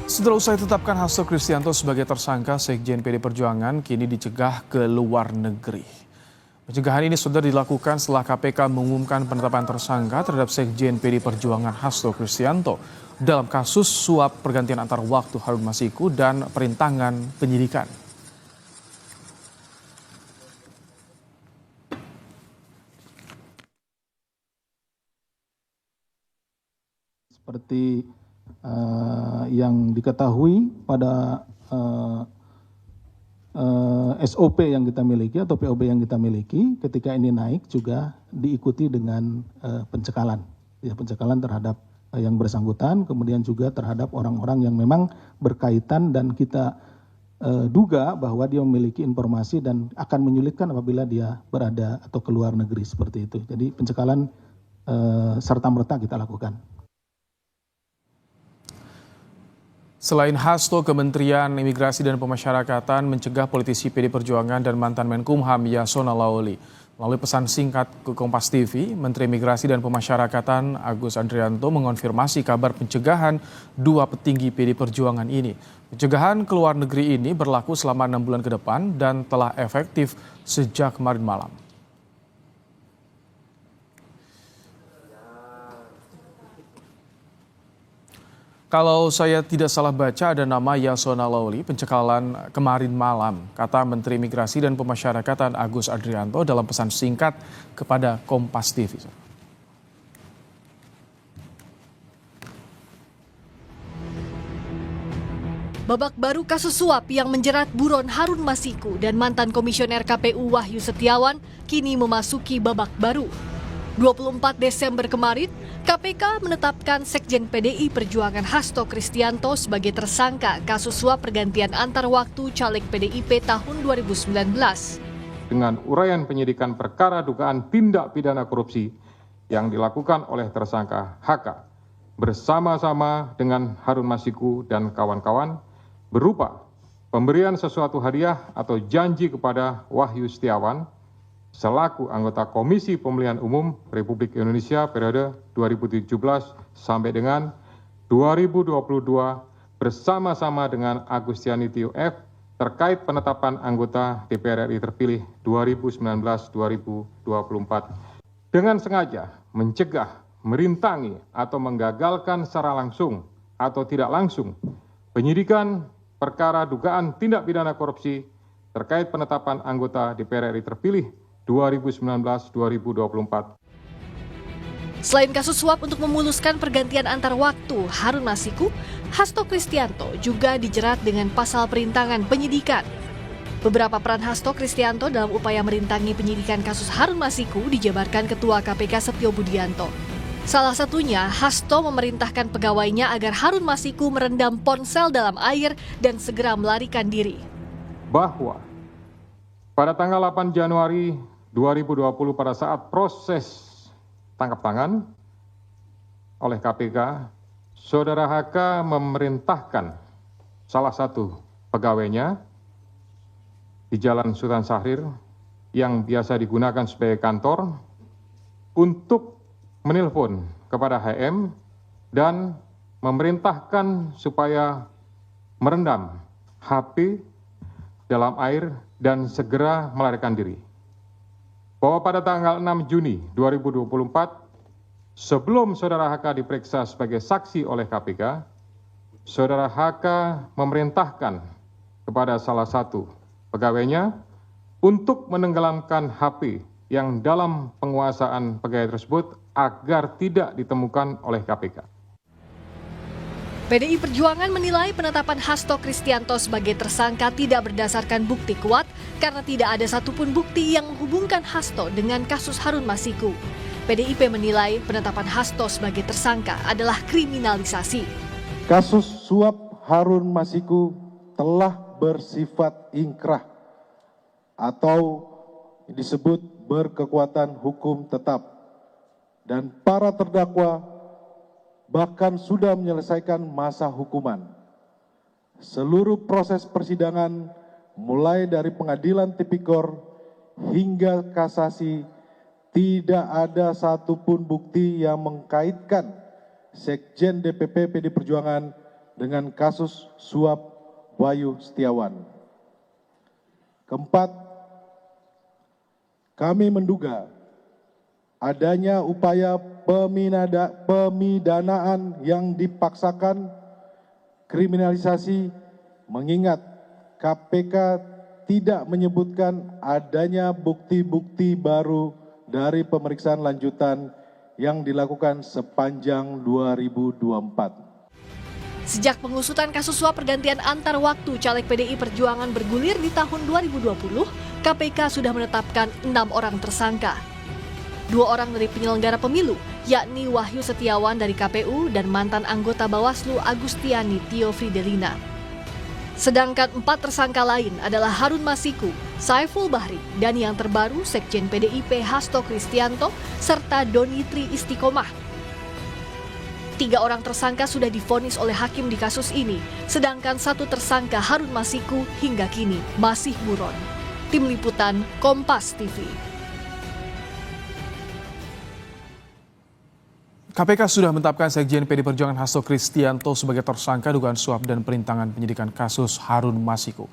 Setelah usai tetapkan Hasto Kristianto sebagai tersangka, Sekjen PD Perjuangan kini dicegah ke luar negeri. Pencegahan ini sudah dilakukan setelah KPK mengumumkan penetapan tersangka terhadap Sekjen PD Perjuangan Hasto Kristianto dalam kasus suap pergantian antar waktu Harun Masiku dan perintangan penyidikan. Seperti yang diketahui pada SOP yang kita miliki atau POB yang kita miliki, ketika ini naik juga diikuti dengan pencekalan, ya, pencekalan terhadap yang bersangkutan, kemudian juga terhadap orang-orang yang memang berkaitan dan kita duga bahwa dia memiliki informasi dan akan menyulitkan apabila dia berada atau keluar negeri seperti itu. Jadi pencekalan serta merta kita lakukan. Selain Hasto, Kementerian Imigrasi dan Pemasyarakatan mencegah politisi PD Perjuangan dan mantan Menkumham Yasona Lawli. Melalui pesan singkat ke Kompas TV, Menteri Imigrasi dan Pemasyarakatan Agus Andrianto mengonfirmasi kabar pencegahan dua petinggi PD Perjuangan ini. Pencegahan ke luar negeri ini berlaku selama 6 bulan ke depan dan telah efektif sejak kemarin malam. Kalau saya tidak salah baca ada nama Yasona Lawli pencekalan kemarin malam, kata Menteri Imigrasi dan Pemasyarakatan Agus Andrianto dalam pesan singkat kepada Kompas TV. Babak baru kasus suap yang menjerat buron Harun Masiku dan mantan komisioner KPU Wahyu Setiawan kini memasuki babak baru. 24 Desember kemarin, KPK menetapkan Sekjen PDI Perjuangan Hasto Kristianto sebagai tersangka kasus suap pergantian antar waktu caleg PDIP tahun 2019. Dengan uraian penyidikan perkara dugaan tindak pidana korupsi yang dilakukan oleh tersangka HK bersama-sama dengan Harun Masiku dan kawan-kawan berupa pemberian sesuatu hadiah atau janji kepada Wahyu Setiawan selaku anggota Komisi Pemilihan Umum Republik Indonesia periode 2017 sampai dengan 2022 bersama-sama dengan Agustiani Tio F terkait penetapan anggota DPR RI terpilih 2019-2024 dengan sengaja mencegah, merintangi atau menggagalkan secara langsung atau tidak langsung penyidikan perkara dugaan tindak pidana korupsi terkait penetapan anggota DPR RI terpilih 2019-2024. Selain kasus suap untuk memuluskan pergantian antar waktu Harun Masiku, Hasto Kristianto juga dijerat dengan pasal perintangan penyidikan. Beberapa peran Hasto Kristianto dalam upaya merintangi penyidikan kasus Harun Masiku dijabarkan Ketua KPK Setio Budianto. Salah satunya, Hasto memerintahkan pegawainya agar Harun Masiku merendam ponsel dalam air dan segera melarikan diri. Bahwa pada tanggal 8 Januari 2020 pada saat proses tangkap tangan oleh KPK, Saudara HK memerintahkan salah satu pegawainya di Jalan Sultan Syahrir yang biasa digunakan sebagai kantor untuk menelpon kepada HM dan memerintahkan supaya merendam HP dalam air dan segera melarikan diri. Bahwa pada tanggal 6 Juni 2024, sebelum Saudara HK diperiksa sebagai saksi oleh KPK, Saudara HK memerintahkan kepada salah satu pegawainya untuk menenggelamkan HP yang dalam penguasaan pegawai tersebut agar tidak ditemukan oleh KPK. PDI Perjuangan menilai penetapan Hasto Kristianto sebagai tersangka tidak berdasarkan bukti kuat karena tidak ada satupun bukti yang menghubungkan Hasto dengan kasus Harun Masiku. PDIP menilai penetapan Hasto sebagai tersangka adalah kriminalisasi. Kasus suap Harun Masiku telah bersifat ingkrah atau disebut berkekuatan hukum tetap dan para terdakwa bahkan sudah menyelesaikan masa hukuman. Seluruh proses persidangan mulai dari pengadilan tipikor hingga kasasi tidak ada satupun bukti yang mengkaitkan Sekjen DPP PD Perjuangan dengan kasus suap Wahyu Setiawan. Keempat, kami menduga adanya upaya pemidanaan yang dipaksakan, kriminalisasi, mengingat KPK tidak menyebutkan adanya bukti-bukti baru dari pemeriksaan lanjutan yang dilakukan sepanjang 2024. Sejak pengusutan kasus suap pergantian antar waktu caleg PDI Perjuangan bergulir di tahun 2020, KPK sudah menetapkan 6 orang tersangka. 2 orang dari penyelenggara pemilu, yakni Wahyu Setiawan dari KPU dan mantan anggota Bawaslu Agustiani Tio Fridelina. Sedangkan 4 tersangka lain adalah Harun Masiku, Saiful Bahri, dan yang terbaru Sekjen PDIP Hasto Kristianto serta Doni Tri Istiqomah. 3 orang tersangka sudah divonis oleh hakim di kasus ini, sedangkan 1 tersangka Harun Masiku hingga kini masih buron. Tim Liputan Kompas TV. KPK sudah menetapkan Sekjen PD Perjuangan Hasto Kristianto sebagai tersangka dugaan suap dan perintangan penyidikan kasus Harun Masiku.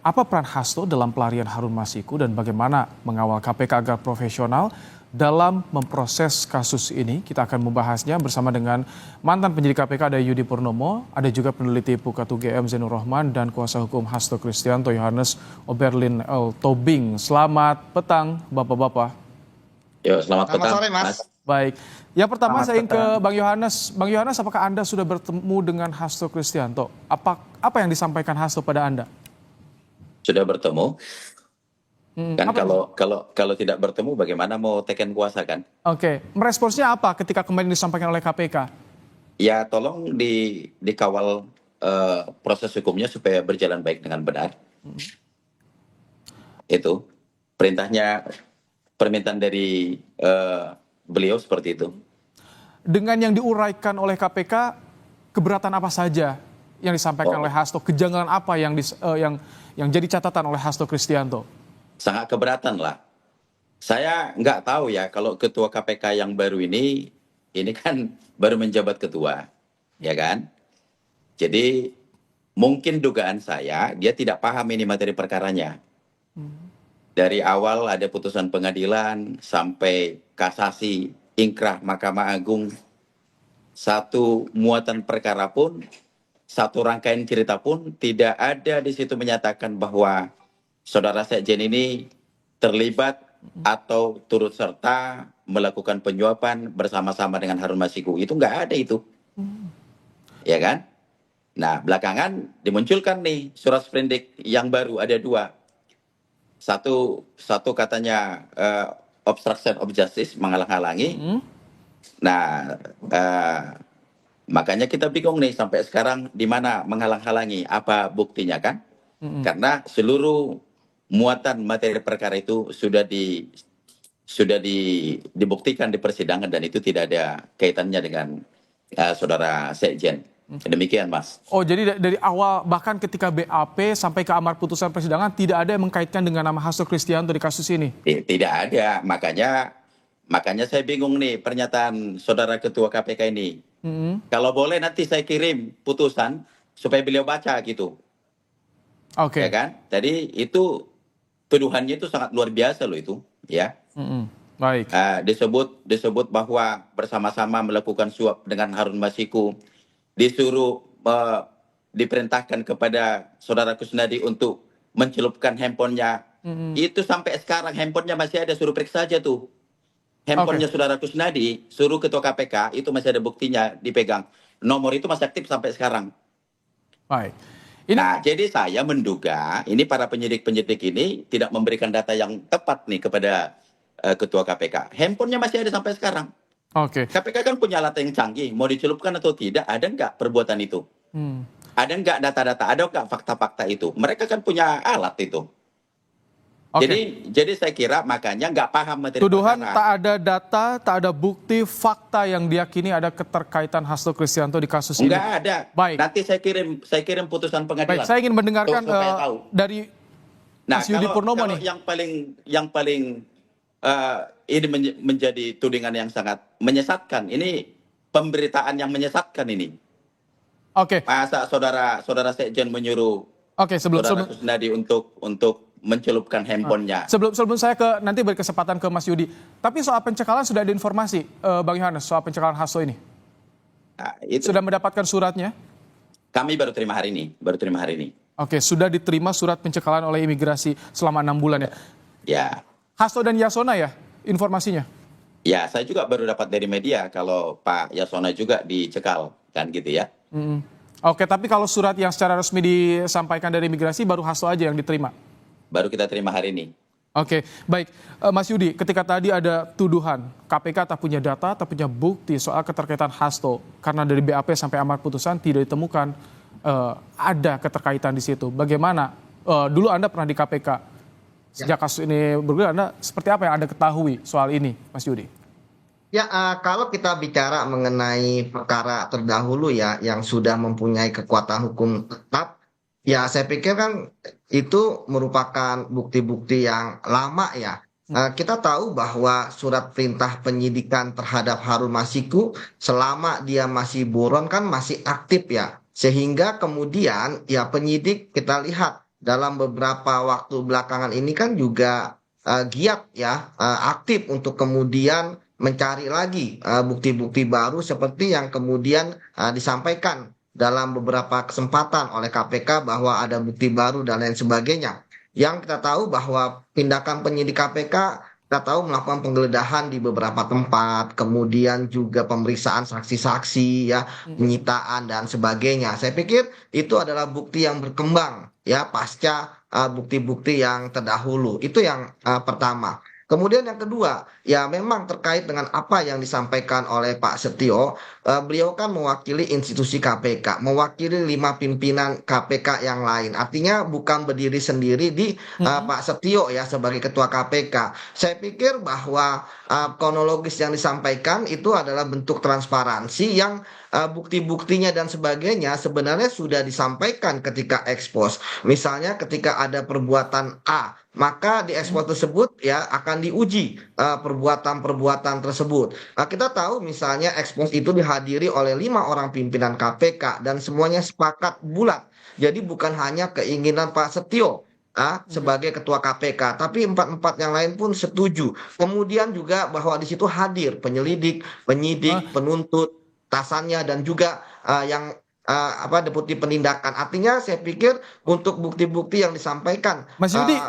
Apa peran Hasto dalam pelarian Harun Masiku dan bagaimana mengawal KPK agar profesional dalam memproses kasus ini? Kita akan membahasnya bersama dengan mantan penyidik KPK ada Yudi Purnomo, ada juga peneliti Pukat UGM Zainur Rohman dan kuasa hukum Hasto Kristianto Yohanes Oberlin L. Tobing. Selamat petang Bapak-Bapak. Yo, selamat petang, sore, Mas. Baik, yang pertama Selamat saya ingin ke petang. Bang Yohanes. Bang Yohanes, apakah Anda sudah bertemu dengan Hasto Kristianto? Apa yang disampaikan Hasto pada Anda? Sudah bertemu. Kan apa kalau tidak bertemu bagaimana mau teken kuasa kan? Oke, meresponsnya apa ketika kemarin disampaikan oleh KPK? Ya tolong dikawal proses hukumnya supaya berjalan baik dengan benar. Itu permintaan dari beliau seperti itu. Dengan yang diuraikan oleh KPK, keberatan apa saja yang disampaikan oleh Hasto? Kejanggalan apa yang jadi catatan oleh Hasto Kristianto? Sangat keberatan lah. Saya nggak tahu ya kalau ketua KPK yang baru ini kan baru menjabat ketua, ya kan? Jadi mungkin dugaan saya dia tidak paham ini materi perkaranya. Dari awal ada putusan pengadilan sampai kasasi, ingkrah Mahkamah Agung, satu muatan perkara pun, satu rangkaian cerita pun tidak ada di situ menyatakan bahwa Saudara Sekjen ini terlibat atau turut serta melakukan penyuapan bersama-sama dengan Harun Masiku. Itu nggak ada itu. Ya kan? Nah, belakangan dimunculkan nih surat sprindik yang baru ada 2. Satu katanya obstruction of justice, menghalang-halangi. Nah, makanya kita bingung nih sampai sekarang di mana menghalang-halangi, apa buktinya kan? Karena seluruh muatan materi perkara itu sudah dibuktikan di persidangan dan itu tidak ada kaitannya dengan Saudara Sekjen. Demikian, Mas. Oh, jadi dari awal bahkan ketika BAP sampai ke amar putusan persidangan tidak ada yang mengkaitkan dengan nama Hasto Kristianto di kasus ini? Tidak ada. Makanya saya bingung nih pernyataan Saudara Ketua KPK ini. Kalau boleh nanti saya kirim putusan supaya beliau baca gitu. Oke. Ya kan? Jadi itu tuduhannya itu sangat luar biasa loh itu, ya. Baik. Disebut bahwa bersama-sama melakukan suap dengan Harun Masiku, disuruh diperintahkan kepada Saudara Kusnadi untuk mencelupkan handphonenya. Itu sampai sekarang handphonenya masih ada, suruh periksa aja tuh. Handphonenya Saudara Kusnadi, suruh Ketua KPK, itu masih ada buktinya dipegang. Nomor itu masih aktif sampai sekarang. Baik. Nah, jadi saya menduga ini para penyidik-penyidik ini tidak memberikan data yang tepat nih kepada Ketua KPK. Handphonenya masih ada sampai sekarang. Oke. KPK kan punya alat yang canggih, mau dicelupkan atau tidak, ada nggak perbuatan itu? Ada nggak data-data, ada nggak fakta-fakta itu? Mereka kan punya alat itu. Oke. Jadi saya kira makanya nggak paham materi Tuduhan perkara. tak ada data, tak ada bukti, fakta yang diyakini ada keterkaitan Hasto Kristianto di kasus ini. Nggak ada. Baik. Nanti saya kirim putusan pengadilan. Baik, saya ingin mendengarkan supaya tahu. dari Nah, Mas Yudi Purnomo kalau nih. yang paling ini menjadi tudingan yang sangat menyesatkan. Ini pemberitaan yang menyesatkan ini. Oke, Masa saudara Sekjen menyuruh sebelum saudara Kusnadi untuk mencelupkan handphonenya? sebelum saya nanti beri kesempatan ke Mas Yudi. Tapi soal pencekalan sudah ada informasi, Bang Yohanes, soal pencekalan Hasto ini. Nah, itu Sudah mendapatkan suratnya? kami baru terima hari ini. Oke, sudah diterima surat pencekalan oleh imigrasi selama 6 bulan ya. Ya, Hasto dan Yasona ya informasinya? ya saya juga baru dapat dari media kalau Pak Yasona juga dicekal, kan gitu ya. Oke, tapi kalau surat yang secara resmi disampaikan dari imigrasi baru Hasto aja yang diterima? Baru kita terima hari ini. Oke, baik. Mas Yudi, ketika tadi ada tuduhan KPK tak punya data, tak punya bukti soal keterkaitan Hasto, karena dari BAP sampai amar putusan tidak ditemukan ada keterkaitan di situ. Bagaimana? Dulu Anda pernah di KPK. Sejak kasus ini bergulir, Anda seperti apa yang Anda ketahui soal ini, Mas Yudi? Ya, kalau kita bicara mengenai perkara terdahulu ya, yang sudah mempunyai kekuatan hukum tetap, ya saya pikir kan itu merupakan bukti-bukti yang lama ya. Kita tahu bahwa surat perintah penyidikan terhadap Harun Masiku selama dia masih buron kan masih aktif ya. Sehingga kemudian ya penyidik kita lihat dalam beberapa waktu belakangan ini kan juga giat ya, aktif untuk kemudian mencari lagi bukti-bukti baru seperti yang kemudian disampaikan dalam beberapa kesempatan oleh KPK bahwa ada bukti baru dan lain sebagainya. Yang kita tahu bahwa tindakan penyidik KPK kita tahu melakukan penggeledahan di beberapa tempat, kemudian juga pemeriksaan saksi-saksi ya, penyitaan dan sebagainya. Saya pikir itu adalah bukti yang berkembang ya pasca bukti-bukti yang terdahulu. Itu yang pertama. Kemudian yang kedua, ya memang terkait dengan apa yang disampaikan oleh Pak Setio, beliau kan mewakili institusi KPK, mewakili 5 pimpinan KPK yang lain. Artinya bukan berdiri sendiri di Pak Setio ya sebagai ketua KPK. Saya pikir bahwa kronologis yang disampaikan itu adalah bentuk transparansi yang bukti-buktinya dan sebagainya sebenarnya sudah disampaikan ketika ekspos. Misalnya ketika ada perbuatan A, maka di ekspos tersebut ya akan diuji perbuatan-perbuatan tersebut. Kita tahu misalnya ekspos itu dihadiri oleh 5 orang pimpinan KPK dan semuanya sepakat bulat. Jadi bukan hanya keinginan Pak Setio sebagai ketua KPK, tapi 4 yang lain pun setuju. Kemudian juga bahwa di situ hadir penyelidik, penyidik, penuntut, tasannya dan juga yang deputi penindakan. Artinya saya pikir untuk bukti-bukti yang disampaikan Mas Yudi,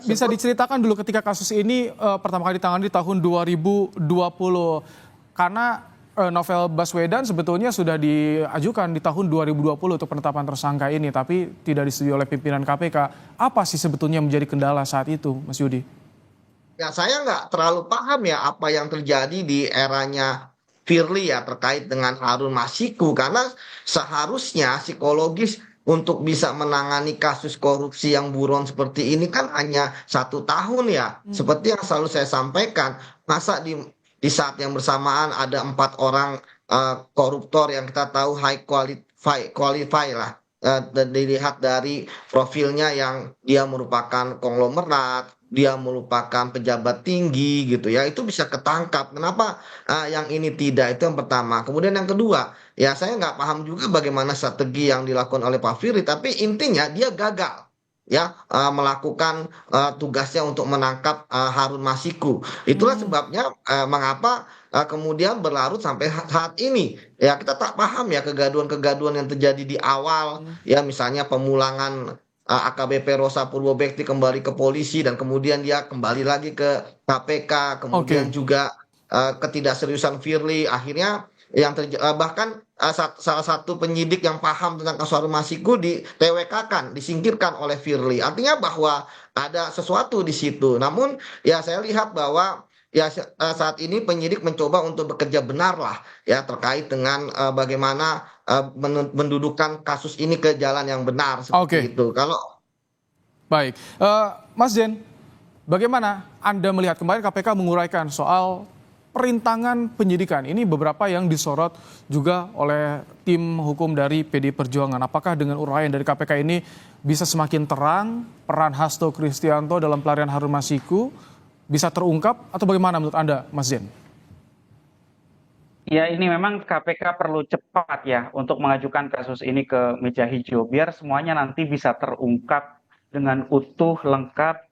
bisa diceritakan dulu ketika kasus ini pertama kali ditangani di tahun 2020, karena novel Baswedan sebetulnya sudah diajukan di tahun 2020 untuk penetapan tersangka ini, tapi tidak disetujui oleh pimpinan KPK. Apa sih sebetulnya menjadi kendala saat itu, Mas Yudi? Ya saya nggak terlalu paham ya apa yang terjadi di eranya Firly ya terkait dengan Harun Masiku, karena seharusnya psikologis untuk bisa menangani kasus korupsi yang buron seperti ini kan hanya 1 tahun ya. Seperti yang selalu saya sampaikan, masa di saat yang bersamaan ada 4 orang koruptor yang kita tahu high qualify lah, dilihat dari profilnya yang dia merupakan konglomerat, dia merupakan pejabat tinggi gitu ya, itu bisa ketangkap. Kenapa yang ini tidak? Itu yang pertama. Kemudian yang kedua, ya saya nggak paham juga bagaimana strategi yang dilakukan oleh Pak Firly, tapi intinya dia gagal ya melakukan tugasnya untuk menangkap Harun Masiku. Itulah sebabnya mengapa kemudian berlarut sampai saat ini. Ya kita tak paham ya kegaduhan-kegaduhan yang terjadi di awal, ya misalnya pemulangan AKBP Rosa Purwobekti kembali ke polisi dan kemudian dia kembali lagi ke KPK, kemudian juga ketidakseriusan Firly, akhirnya yang bahkan salah satu penyidik yang paham tentang kasus Harun Masiku di-TWK-kan, disingkirkan oleh Firly. Artinya bahwa ada sesuatu di situ. Namun ya saya lihat bahwa ya saat ini penyidik mencoba untuk bekerja benar lah ya terkait dengan bagaimana mendudukkan kasus ini ke jalan yang benar seperti itu. Kalau baik, Mas Jen, bagaimana Anda melihat kemarin KPK menguraikan soal perintangan penyidikan? Ini beberapa yang disorot juga oleh tim hukum dari PD Perjuangan. Apakah dengan uraian dari KPK ini bisa semakin terang peran Hasto Kristianto dalam pelarian Harun Masiku bisa terungkap atau bagaimana menurut Anda, Mas Zen? Ya, ini memang KPK perlu cepat ya untuk mengajukan kasus ini ke meja hijau biar semuanya nanti bisa terungkap dengan utuh, lengkap,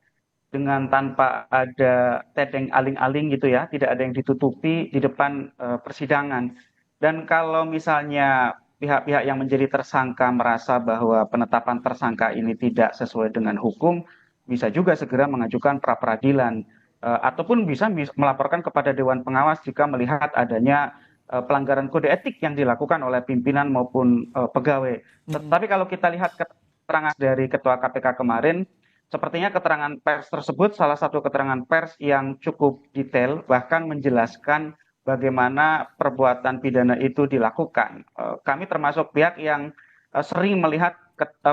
dengan tanpa ada tedeng aling-aling gitu ya, tidak ada yang ditutupi di depan persidangan. Dan kalau misalnya pihak-pihak yang menjadi tersangka merasa bahwa penetapan tersangka ini tidak sesuai dengan hukum, bisa juga segera mengajukan pra peradilan ataupun bisa melaporkan kepada Dewan Pengawas jika melihat adanya pelanggaran kode etik yang dilakukan oleh pimpinan maupun pegawai. Tetapi kalau kita lihat keterangan dari Ketua KPK kemarin, sepertinya keterangan pers tersebut salah satu keterangan pers yang cukup detail, bahkan menjelaskan bagaimana perbuatan pidana itu dilakukan. Kami termasuk pihak yang sering melihat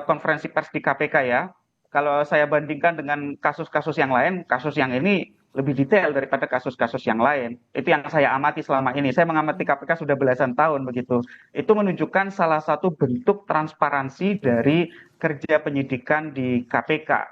konferensi pers di KPK ya. Kalau saya bandingkan dengan kasus-kasus yang lain, kasus yang ini lebih detail daripada kasus-kasus yang lain. Itu yang saya amati selama ini. Saya mengamati KPK sudah belasan tahun begitu. Itu menunjukkan salah satu bentuk transparansi dari kerja penyidikan di KPK.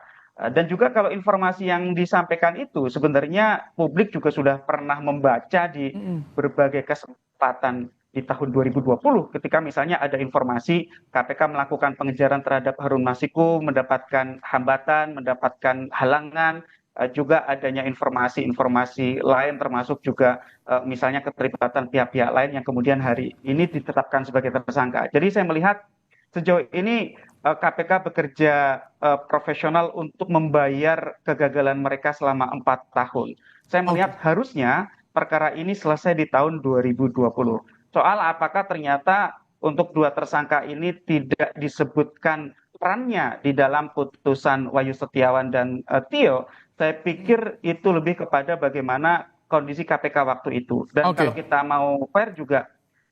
Dan juga kalau informasi yang disampaikan itu sebenarnya publik juga sudah pernah membaca di berbagai kesempatan di tahun 2020 ketika misalnya ada informasi KPK melakukan pengejaran terhadap Harun Masiku, mendapatkan hambatan, mendapatkan halangan, juga adanya informasi-informasi lain termasuk juga misalnya keterlibatan pihak-pihak lain yang kemudian hari ini ditetapkan sebagai tersangka. Jadi saya melihat sejauh ini KPK bekerja profesional untuk membayar kegagalan mereka selama 4 tahun. Saya melihat harusnya perkara ini selesai di tahun 2020. Soal apakah ternyata untuk dua tersangka ini tidak disebutkan perannya di dalam putusan Wahyu Setiawan dan Tio, saya pikir itu lebih kepada bagaimana kondisi KPK waktu itu. Dan kalau kita mau fair juga,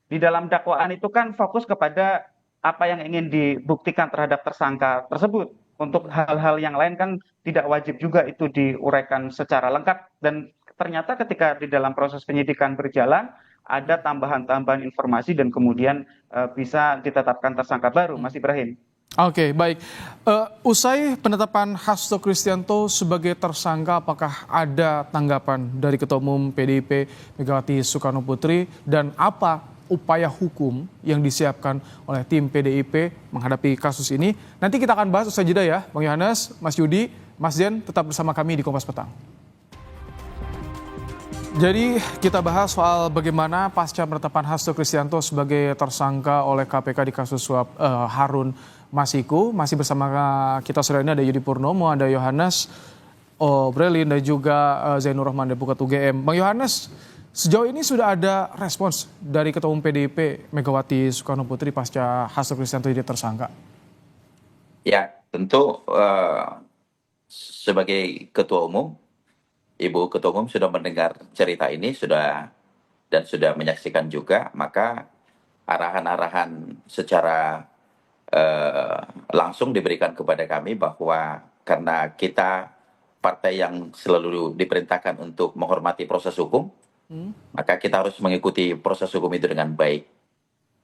di dalam dakwaan itu kan fokus kepada apa yang ingin dibuktikan terhadap tersangka tersebut. Untuk hal-hal yang lain kan tidak wajib juga itu diuraikan secara lengkap. Dan ternyata ketika di dalam proses penyidikan berjalan, ada tambahan-tambahan informasi dan kemudian bisa ditetapkan tersangka baru, Mas Ibrahim. Oke, baik. Usai penetapan Hasto Kristianto sebagai tersangka, apakah ada tanggapan dari Ketua Umum PDIP Megawati Soekarno Putri dan apa upaya hukum yang disiapkan oleh tim PDIP menghadapi kasus ini? Nanti kita akan bahas usai jeda ya, Bang Yohanes, Mas Yudi, Mas Zen, tetap bersama kami di Kompas Petang. Jadi kita bahas soal bagaimana pasca penetapan Hasto Kristianto sebagai tersangka oleh KPK di kasus suap Harun Masiku. Masih bersama kita sore ini ada Yudi Purnomo, ada Yohanes Obrelin dan juga Zainur Rahman Depukat UGM. Bang Yohanes, sejauh ini sudah ada respons dari Ketua Umum PDIP Megawati Soekarno Putri pasca Hasto Kristianto jadi tersangka? Ya, tentu sebagai Ketua Umum, Ibu Ketua Umum sudah mendengar cerita ini sudah menyaksikan juga, maka arahan-arahan secara langsung diberikan kepada kami bahwa karena kita partai yang selalu diperintahkan untuk menghormati proses hukum, maka kita harus mengikuti proses hukum itu dengan baik.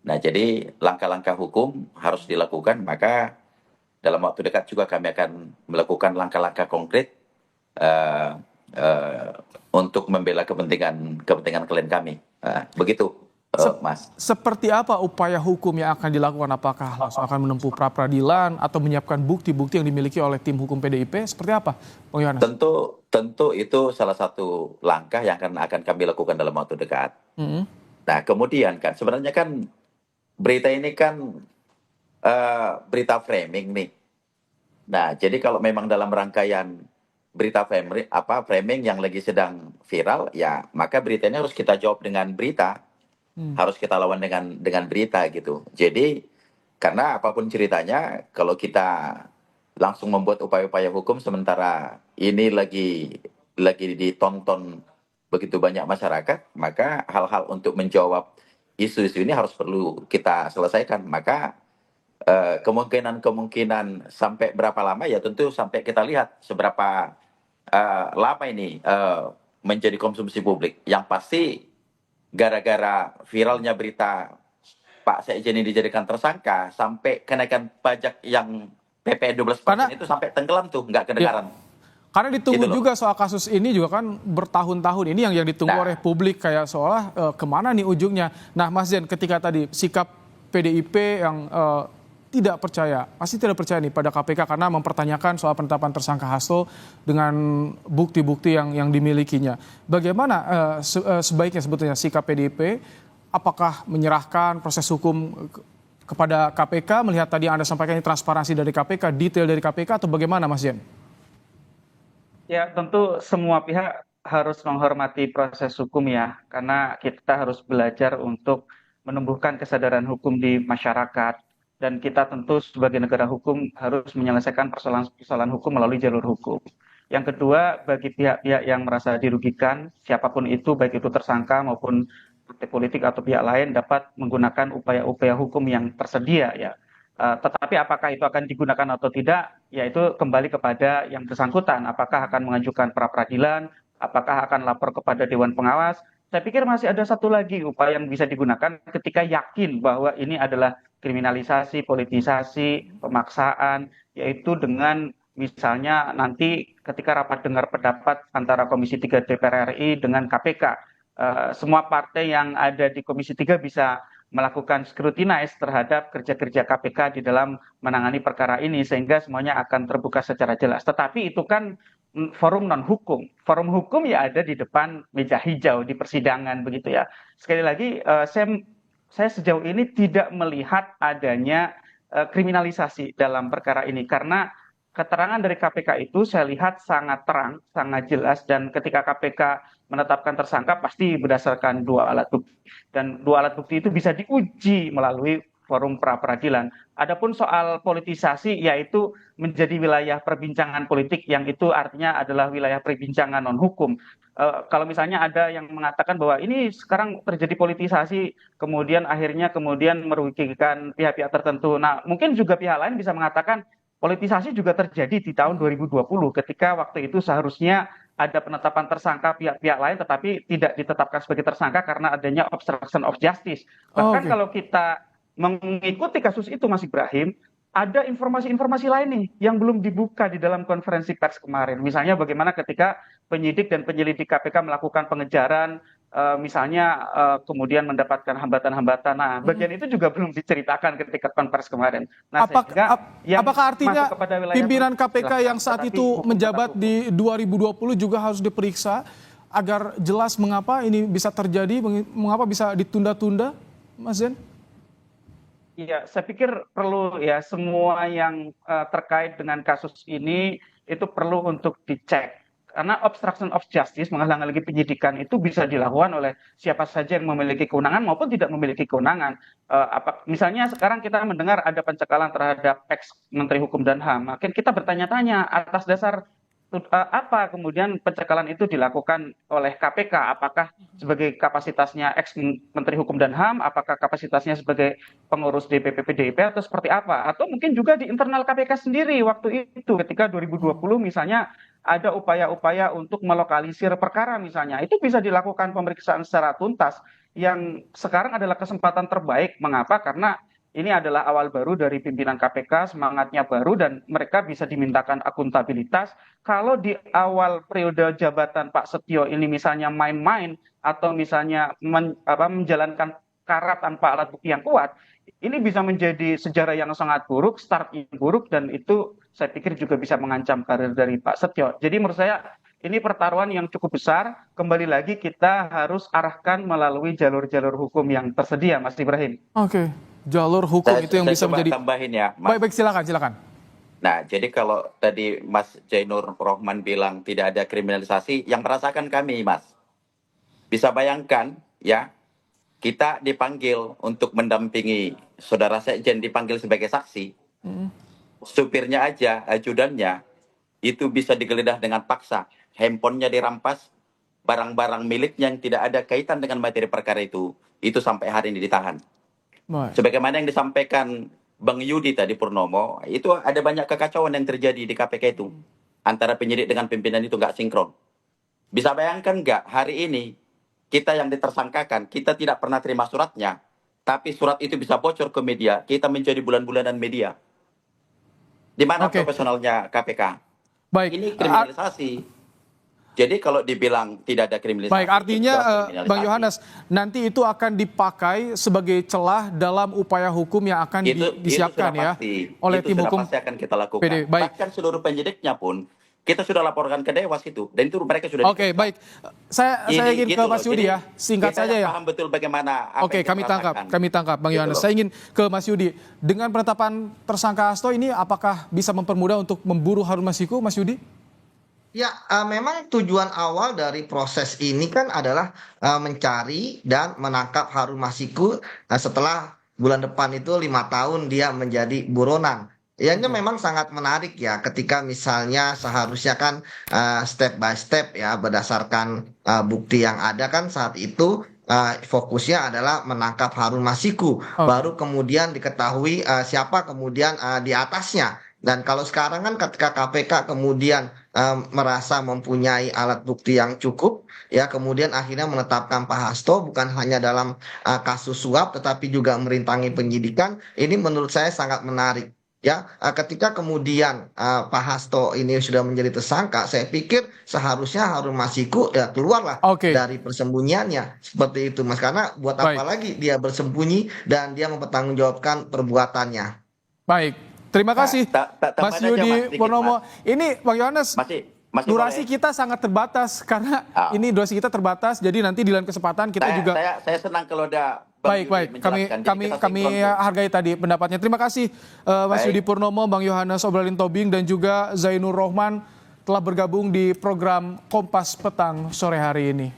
Nah, jadi langkah-langkah hukum harus dilakukan, maka dalam waktu dekat juga kami akan melakukan langkah-langkah konkret untuk membela kepentingan klien kami. Begitu, Mas. Seperti apa upaya hukum yang akan dilakukan? Apakah langsung akan menempuh pra peradilan atau menyiapkan bukti-bukti yang dimiliki oleh tim hukum PDIP? Seperti apa, Bang Yohanes? Tentu itu salah satu langkah yang akan kami lakukan dalam waktu dekat. Nah, kemudian kan sebenarnya kan berita ini kan berita framing nih. Nah, jadi kalau memang dalam rangkaian berita framing yang lagi sedang viral, ya maka berita ini harus kita jawab dengan berita, harus kita lawan dengan berita gitu. Jadi karena apapun ceritanya, kalau kita langsung membuat upaya-upaya hukum sementara ini lagi ditonton begitu banyak masyarakat, maka hal-hal untuk menjawab isu-isu ini harus perlu kita selesaikan. Maka kemungkinan sampai berapa lama ya tentu sampai kita lihat seberapa lama ini menjadi konsumsi publik. Yang pasti gara-gara viralnya berita Pak Sekjen ini dijadikan tersangka sampai kenaikan pajak yang PPN 12% itu sampai tenggelam tuh, nggak kedengaran. Karena ditunggu Gitu loh. juga soal kasus ini juga kan bertahun-tahun ini yang ditunggu Nah. oleh publik kayak seolah kemana nih ujungnya. Nah Mas Zen, ketika tadi sikap PDIP yang tidak percaya, pasti tidak percaya nih pada KPK karena mempertanyakan soal penetapan tersangka Hasto dengan bukti-bukti yang dimilikinya. Bagaimana sebaiknya sebetulnya sikap PDIP? Apakah menyerahkan proses hukum kepada KPK, melihat tadi yang Anda sampaikan ini transparansi dari KPK, detail dari KPK, atau bagaimana Mas Zen? Ya, tentu semua pihak harus menghormati proses hukum ya, karena kita harus belajar untuk menumbuhkan kesadaran hukum di masyarakat. Dan kita tentu sebagai negara hukum harus menyelesaikan persoalan-persoalan hukum melalui jalur hukum. Yang kedua, bagi pihak-pihak yang merasa dirugikan, siapapun itu, baik itu tersangka maupun partai politik atau pihak lain dapat menggunakan upaya-upaya hukum yang tersedia ya. Tetapi apakah itu akan digunakan atau tidak, ya itu kembali kepada yang bersangkutan. Apakah akan mengajukan pra-peradilan, apakah akan lapor kepada Dewan Pengawas. Saya pikir masih ada satu lagi upaya yang bisa digunakan ketika yakin bahwa ini adalah kriminalisasi, politisasi, pemaksaan, yaitu dengan misalnya nanti ketika rapat dengar pendapat antara Komisi 3 DPR RI dengan KPK, semua partai yang ada di Komisi 3 bisa melakukan scrutinize terhadap kerja-kerja KPK di dalam menangani perkara ini sehingga semuanya akan terbuka secara jelas. Tetapi itu kan forum non hukum. Forum hukum ya ada di depan meja hijau di persidangan begitu ya. Sekali lagi saya sejauh ini tidak melihat adanya kriminalisasi dalam perkara ini karena keterangan dari KPK itu saya lihat sangat terang, sangat jelas dan ketika KPK menetapkan tersangka pasti berdasarkan dua alat bukti dan dua alat bukti itu bisa diuji melalui forum pra-peradilan. Adapun soal politisasi yaitu menjadi wilayah perbincangan politik yang itu artinya adalah wilayah perbincangan non hukum. Kalau misalnya ada yang mengatakan bahwa ini sekarang terjadi politisasi kemudian akhirnya merugikan pihak-pihak tertentu. Nah, mungkin juga pihak lain bisa mengatakan politisasi juga terjadi di tahun 2020 ketika waktu itu seharusnya ada penetapan tersangka pihak-pihak lain tetapi tidak ditetapkan sebagai tersangka karena adanya obstruction of justice. Bahkan kalau kita mengikuti kasus itu Mas Ibrahim, ada informasi-informasi lain nih yang belum dibuka di dalam konferensi pers kemarin. Misalnya bagaimana ketika penyidik dan penyelidik KPK melakukan pengejaran misalnya kemudian mendapatkan hambatan-hambatan. Nah, bagian itu juga belum diceritakan ketika konferensi kemarin. Nah, Apakah artinya pimpinan KPK yang saat itu menjabat di 2020 juga harus diperiksa agar jelas mengapa ini bisa terjadi, mengapa bisa ditunda-tunda, Mas Zen? Iya, saya pikir perlu ya semua yang terkait dengan kasus ini itu perlu untuk dicek. Karena obstruction of justice, menghalang-halangi penyidikan itu bisa dilakukan oleh siapa saja yang memiliki kewenangan maupun tidak memiliki kewenangan. Misalnya sekarang kita mendengar ada pencekalan terhadap ex-Menteri Hukum dan HAM. Makin kita bertanya-tanya atas dasar apa kemudian pencekalan itu dilakukan oleh KPK? Apakah sebagai kapasitasnya ex-Menteri Hukum dan HAM? Apakah kapasitasnya sebagai pengurus DPP PDIP atau seperti apa? Atau mungkin juga di internal KPK sendiri waktu itu ketika 2020 misalnya ada upaya-upaya untuk melokalisir perkara misalnya. Itu bisa dilakukan pemeriksaan secara tuntas yang sekarang adalah kesempatan terbaik. Mengapa? Karena ini adalah awal baru dari pimpinan KPK, semangatnya baru dan mereka bisa dimintakan akuntabilitas. Kalau di awal periode jabatan Pak Setio ini misalnya main-main atau misalnya menjalankan perkara tanpa alat bukti yang kuat, ini bisa menjadi sejarah yang sangat buruk, start yang buruk dan itu saya pikir juga bisa mengancam karir dari Pak Setio. Jadi menurut saya ini pertaruhan yang cukup besar. Kembali lagi kita harus arahkan melalui jalur-jalur hukum yang tersedia, Mas Ibrahim. Oke. Jalur hukum itu yang bisa menjadi. Tambahin ya, Mas. Baik, silakan. Nah, jadi kalau tadi Mas Jainur Rohman bilang tidak ada kriminalisasi, yang merasakan kami, Mas. Bisa bayangkan, ya, kita dipanggil untuk mendampingi saudara sekjen dipanggil sebagai saksi. Supirnya aja, ajudannya, itu bisa digeledah dengan paksa. Handphonenya dirampas, barang-barang miliknya yang tidak ada kaitan dengan materi perkara itu sampai hari ini ditahan. Sebagaimana yang disampaikan Bang Yudi tadi Purnomo, itu ada banyak kekacauan yang terjadi di KPK itu. Antara penyidik dengan pimpinan itu nggak sinkron. Bisa bayangkan nggak hari ini, kita yang ditersangkakan, kita tidak pernah terima suratnya, tapi surat itu bisa bocor ke media, kita menjadi bulan-bulanan media. Di mana profesionalnya KPK? Baik. Ini kriminalisasi. Jadi kalau dibilang tidak ada kriminalisasi. Baik, artinya itu kriminalisasi. Bang Yohanes, nanti itu akan dipakai sebagai celah dalam upaya hukum yang akan disiapkan sudah ya pasti. oleh Itu tim sudah hukum pasti akan kita lakukan. PD. Baik. Bahkan seluruh penyidiknya pun kita sudah laporkan ke Dewas itu, dan itu mereka sudah. Oke, baik. Saya ingin ke Mas Yudi ya, singkat saja ya. Paham betul bagaimana. Oke, kami tangkap, Bang Yohanes. Saya ingin ke Mas Yudi. Dengan penetapan tersangka Hasto ini, apakah bisa mempermudah untuk memburu Harun Masiku, Mas Yudi? Ya, memang tujuan awal dari proses ini kan adalah mencari dan menangkap Harun Masiku setelah bulan depan itu 5 tahun dia menjadi buronan. Ya, ini memang sangat menarik ya ketika misalnya seharusnya kan step by step ya berdasarkan bukti yang ada kan saat itu fokusnya adalah menangkap Harun Masiku, baru kemudian diketahui siapa kemudian di atasnya. Dan kalau sekarang kan ketika KPK kemudian merasa mempunyai alat bukti yang cukup, ya kemudian akhirnya menetapkan Pak Hasto bukan hanya dalam kasus suap tetapi juga merintangi penyidikan, ini menurut saya sangat menarik. Ya, ketika kemudian Pak Hasto ini sudah menjadi tersangka, saya pikir seharusnya Harun Masiku ya keluarlah dari persembunyiannya seperti itu, Mas. Karena buat apa lagi dia bersembunyi dan dia mempertanggungjawabkan perbuatannya. Baik, terima kasih Mas Yudi Purnomo. Ini Bang Yohanes, durasi kita sangat terbatas karena ini durasi kita terbatas, jadi nanti di lain kesempatan kita juga. Saya senang kalau ada. Baik, kami hargai tadi pendapatnya. Terima kasih Mas Yudi Purnomo, Bang Yohanes Obralin Tobing dan juga Zainur Rohman telah bergabung di program Kompas Petang sore hari ini.